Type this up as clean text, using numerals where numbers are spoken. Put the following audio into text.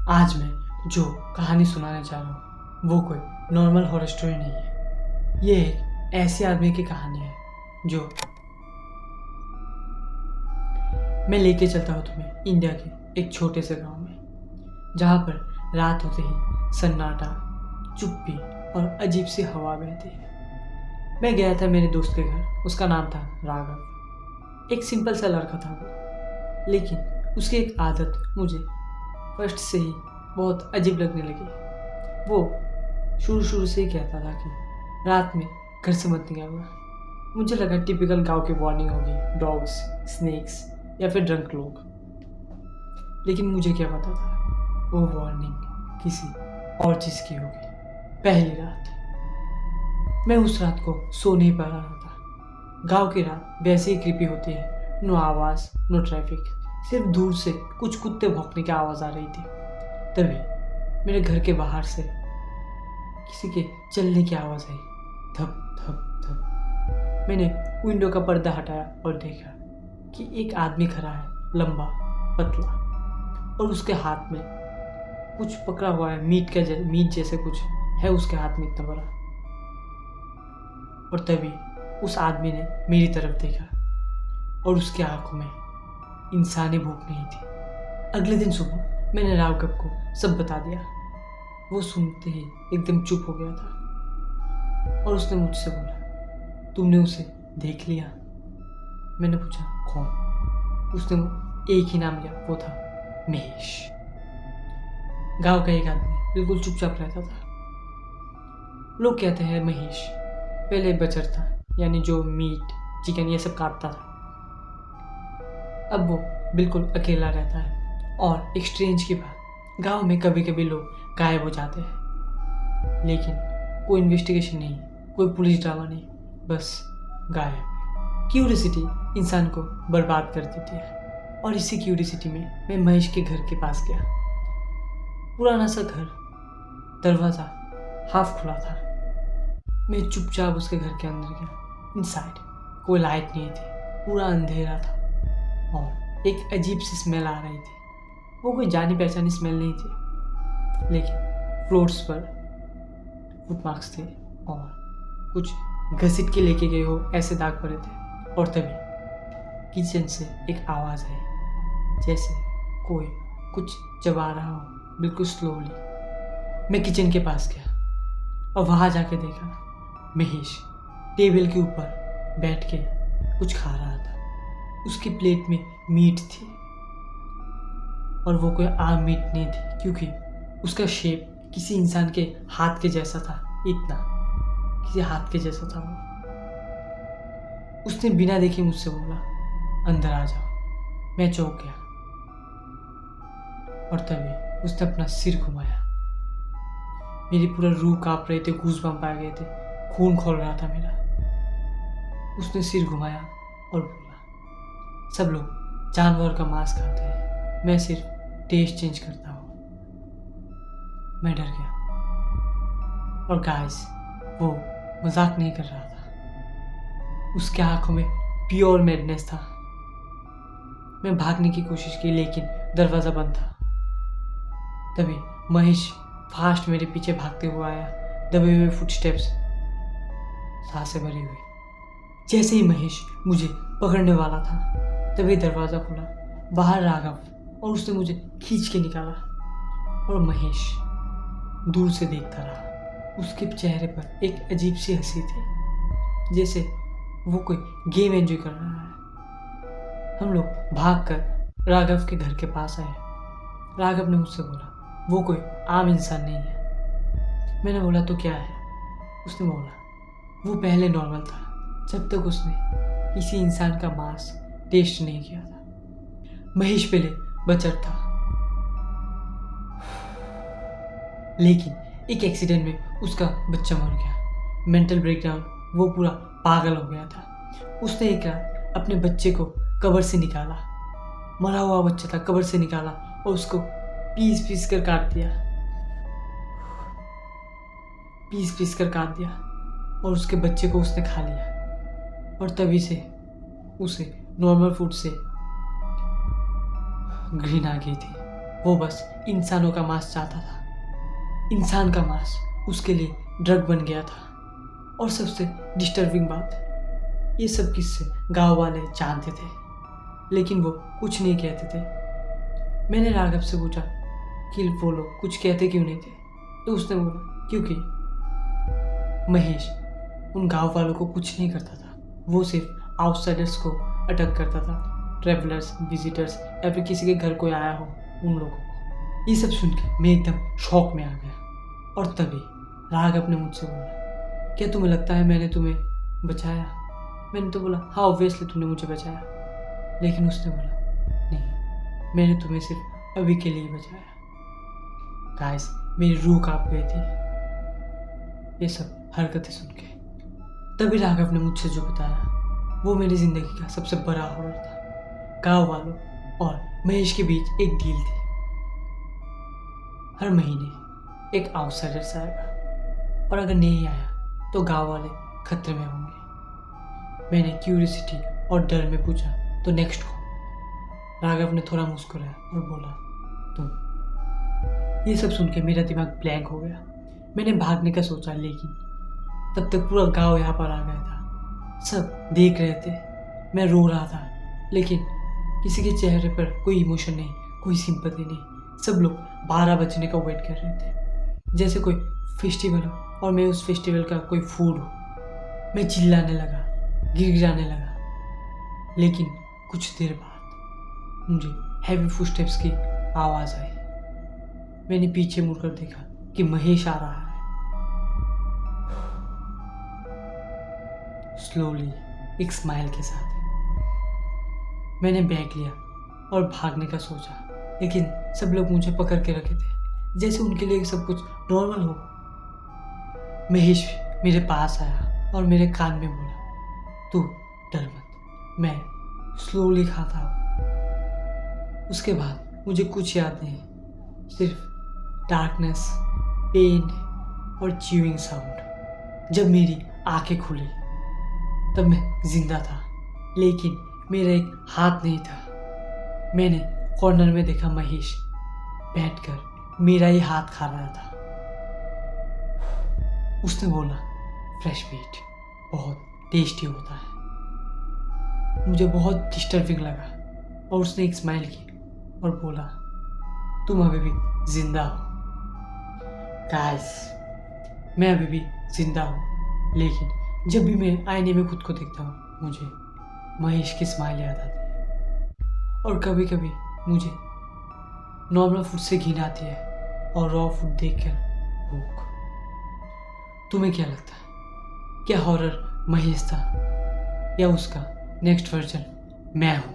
आज मैं जो कहानी सुनाने जा रहा हूँ वो कोई नॉर्मल हॉरर स्टोरी नहीं है। ये एक ऐसे आदमी की कहानी है जो मैं लेके चलता हूँ तुम्हें इंडिया के एक छोटे से गांव में, जहाँ पर रात होते ही सन्नाटा, चुप्पी और अजीब सी हवा बहती है। मैं गया था मेरे दोस्त के घर। उसका नाम था राघव। एक सिंपल सा लड़का था वो, लेकिन उसकी एक आदत मुझे फर्स्ट से ही बहुत अजीब लगने लगी। वो शुरू से ही कहता था कि रात में घर से मत निकलना। मुझे लगा टिपिकल गांव की वार्निंग होगी, डॉग्स, स्नेक्स या फिर ड्रंक लोग। लेकिन मुझे क्या पता था वो वार्निंग किसी और चीज़ की होगी। पहली रात मैं उस रात को सो नहीं पा रहा था। गांव की रात वैसे ही क्रीपी होती है। नो आवाज़, नो ट्रैफिक, सिर्फ दूर से कुछ कुत्ते भौंकने की आवाज़ आ रही थी। तभी मेरे घर के बाहर से किसी के चलने की आवाज़ आई, धप धप धप। मैंने विंडो का पर्दा हटाया और देखा कि एक आदमी खड़ा है, लंबा पतला, और उसके हाथ में कुछ पकड़ा हुआ है। मीट जैसे कुछ है उसके हाथ में, इतना बड़ा। और तभी उस आदमी ने मेरी तरफ देखा और उसकी आंखों में इंसानी भूख नहीं थी। अगले दिन सुबह मैंने राघव को सब बता दिया। वो सुनते ही एकदम चुप हो गया था और उसने मुझसे बोला, तुमने उसे देख लिया? मैंने पूछा, कौन? उसने एक ही नाम लिया, वो था महेश। गांव का एक आदमी बिल्कुल चुपचाप रहता था। लोग कहते हैं महेश पहले बचर था, यानी जो मीट, चिकन ये सब काटता था। अब वो बिल्कुल अकेला रहता है। और एक स्ट्रेंज की बात, गांव में कभी कभी लोग गायब हो जाते हैं, लेकिन कोई इन्वेस्टिगेशन नहीं, कोई पुलिस ड्रामा नहीं, बस गायब। क्यूरियोसिटी इंसान को बर्बाद कर देती है। और इसी क्यूरियोसिटी में मैं महेश के घर के पास गया। पुराना सा घर, दरवाज़ा हाफ खुला था। मैं चुपचाप उसके घर के अंदर गया। इनसाइड कोई लाइट नहीं थी, पूरा अंधेरा था और एक अजीब सी स्मेल आ रही थी। वो कोई जानी पहचानी स्मेल नहीं थी, लेकिन फ्लोर्स पर फुटमार्क्स थे और कुछ घसीट के लेके गए हो ऐसे दाग पड़े थे। और तभी किचन से एक आवाज़ आई, जैसे कोई कुछ चबा रहा हो, बिल्कुल स्लोली। मैं किचन के पास गया और वहाँ जाके देखा महेश टेबल के ऊपर बैठ के कुछ खा रहा था। उसकी प्लेट में मीट थी और वो कोई आम मीट नहीं थी, क्योंकि उसका शेप किसी इंसान के हाथ के जैसा था। इतना किसी हाथ के जैसा था वो। उसने बिना देखे मुझसे बोला, अंदर आ जाओ। मैं चौंक गया और तभी उसने अपना सिर घुमाया। मेरी पूरा रूह कांप रहे थे, गूज़बम्प आ गए थे, खून खोल रहा था मेरा। उसने सिर घुमाया और बोला, सब लोग जानवर का मांस खाते हैं, मैं सिर्फ टेस्ट चेंज करता हूँ। मैं डर गया। और गाइस, वो मजाक नहीं कर रहा था। उसके आंखों में प्योर मैडनेस था। मैं भागने की कोशिश की, लेकिन दरवाज़ा बंद था। तभी महेश फास्ट मेरे पीछे भागते हुए आया, दबे हुए फुटस्टेप्स, सांसें भरी हुई। जैसे ही महेश मुझे पकड़ने वाला था, तभी दरवाज़ा खुला, बाहर राघव, और उसने मुझे खींच के निकाला। और महेश दूर से देखता रहा। उसके चेहरे पर एक अजीब सी हंसी थी, जैसे वो कोई गेम एंजॉय कर रहा है। हम लोग भागकर राघव के घर के पास आए। राघव ने मुझसे बोला, वो कोई आम इंसान नहीं है। मैंने बोला, तो क्या है? उसने बोला, वो पहले नॉर्मल था, जब तक उसने किसी इंसान का मांस टेस्ट नहीं किया था। महेश पहले बचर था, लेकिन एक एक्सीडेंट में उसका बच्चा मर गया। मेंटल ब्रेकडाउन, वो पूरा पागल हो गया था। उसने एक रात अपने बच्चे को कब्र से निकाला, मरा हुआ बच्चा था, कब्र से निकाला और उसको पीस पीस कर काट दिया और उसके बच्चे को उसने खा लिया। और तभी से उसे नॉर्मल फूड से घृणा आ गई थी। वो बस इंसानों का मांस चाहता था। इंसान का मांस उसके लिए ड्रग बन गया था। और सबसे डिस्टर्बिंग बात, ये सब किस्से गांव वाले जानते थे, लेकिन वो कुछ नहीं कहते थे। मैंने राघव से पूछा कि वो लोग कुछ कहते क्यों नहीं थे, तो उसने बोला क्योंकि महेश उन गांव वालों को कुछ नहीं करता था। वो सिर्फ आउटसाइडर्स को अटैक करता था, ट्रैवलर्स, विजिटर्स या फिर किसी के घर कोई आया हो उन लोगों को। ये सब सुन के मैं एकदम शॉक में आ गया। और तभी राघव ने मुझसे बोला, क्या तुम्हें लगता है मैंने तुम्हें बचाया? मैंने तो बोला हाँ ऑब्वियसली तुमने मुझे बचाया। लेकिन उसने बोला नहीं, मैंने तुम्हें सिर्फ अभी के लिए बचाया। गाइस, मेरी रूह कांप गई थी ये सब हरकतें सुन के। तभी राघव ने मुझसे जो बताया वो मेरी जिंदगी का सबसे बड़ा हॉरर था। गांव वालों और महेश के बीच एक डील थी। हर महीने एक आउटसाइडर आएगा और अगर नहीं आया तो गांव वाले खतरे में होंगे। मैंने क्यूरियोसिटी और डर में पूछा तो नेक्स्ट कौन? राघव ने थोड़ा मुस्कुराया और बोला तुम। ये सब सुन के मेरा दिमाग ब्लैंक हो गया। मैंने भागने का सोचा, लेकिन तब तक पूरा गांव यहाँ पर आ गया था। सब देख रहे थे, मैं रो रहा था, लेकिन किसी के चेहरे पर कोई इमोशन नहीं, कोई सिंपैथी नहीं। सब लोग 12 बजने का वेट कर रहे थे, जैसे कोई फेस्टिवल हो और मैं उस फेस्टिवल का कोई फूड हो। मैं चिल्लाने लगा, गिड़गिड़ाने लगा, लेकिन कुछ देर बाद मुझे हैवी फुटस्टेप्स की आवाज़ आई। मैंने पीछे मुड़कर देखा कि महेश आ रहा है। स्लोली, एक स्माइल के साथ। मैंने बैग लिया और भागने का सोचा, लेकिन सब लोग मुझे पकड़ के रखे थे, जैसे उनके लिए सब कुछ नॉर्मल हो। महेश मेरे पास आया और मेरे कान में बोला तू डर मत, मैं स्लोली खाता हूँ। उसके बाद मुझे कुछ याद नहीं, सिर्फ डार्कनेस, पेन और च्यूइंग साउंड। जब मेरी आंखें खुली तब मैं जिंदा था, लेकिन मेरा एक हाथ नहीं था। मैंने कॉर्नर में देखा महेश बैठकर मेरा ही हाथ खा रहा था। उसने बोला फ्रेश मीट बहुत टेस्टी होता है। मुझे बहुत डिस्टर्बिंग लगा और उसने एक स्माइल की और बोला तुम अभी भी जिंदा हो। गाइस, मैं अभी भी जिंदा हूँ, लेकिन जब भी मैं आईने में खुद को देखता हूँ मुझे महेश की स्माइल याद आती है। और कभी कभी मुझे नॉर्मल फूड से घिन आती है और रॉ फूड देखकर भूख। तुम्हें क्या लगता है, क्या हॉरर महेश था या उसका नेक्स्ट वर्जन मैं हूँ?